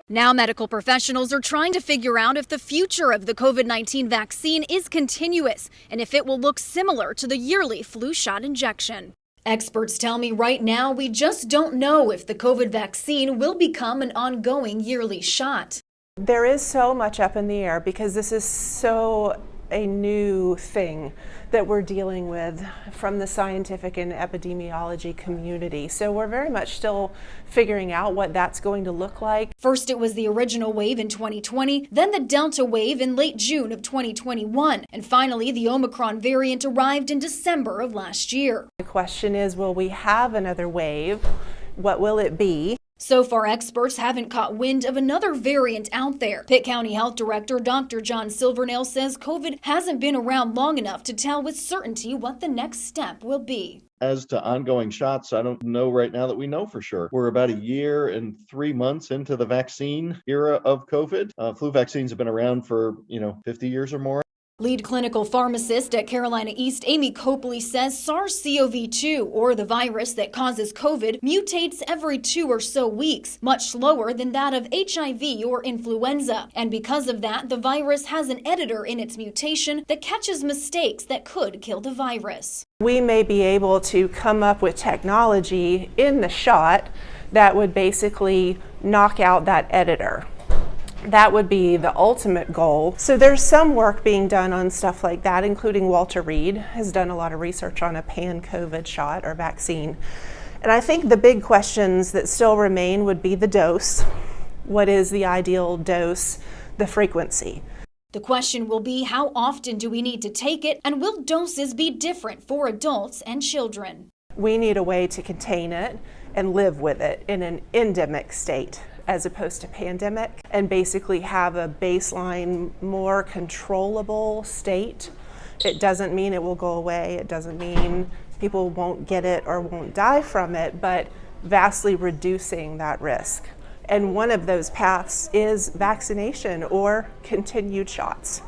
Now medical professionals are trying to figure out if the future of the COVID-19 vaccine is continuous and if it will look similar to the yearly flu shot injection. Experts tell me right now we just don't know if the COVID vaccine will become an ongoing yearly shot. There is so much up in the air because this is so a new thing that we're dealing with from the scientific and epidemiology community. So we're very much still figuring out what that's going to look like. First, it was the original wave in 2020, then the Delta wave in late June of 2021, and finally the Omicron variant arrived in December of last year. The question is, will we have another wave? What will it be? So far, experts haven't caught wind of another variant out there. Pitt County Health Director Dr. John Silvernail says COVID hasn't been around long enough to tell with certainty what the next step will be. As to ongoing shots, I don't know right now that we know for sure. We're about a year and 3 months into the vaccine era of COVID. Flu vaccines have been around for, 50 years or more. Lead clinical pharmacist at Carolina East, Amy Copley, says SARS-CoV-2, or the virus that causes COVID, mutates every 2 or so weeks, much slower than that of HIV or influenza. And because of that, the virus has an editor in its mutation that catches mistakes that could kill the virus. We may be able to come up with technology in the shot that would basically knock out that editor. That would be the ultimate goal. So there's some work being done on stuff like that, including Walter Reed has done a lot of research on a pan-COVID shot or vaccine. And I think the big questions that still remain would be the dose. What is the ideal dose? The frequency. The question will be, how often do we need to take it, and will doses be different for adults and children? We need a way to contain it and live with it in an endemic state, as opposed to pandemic, and basically have a baseline, more controllable state. It doesn't mean it will go away. It doesn't mean people won't get it or won't die from it, but vastly reducing that risk. And one of those paths is vaccination or continued shots.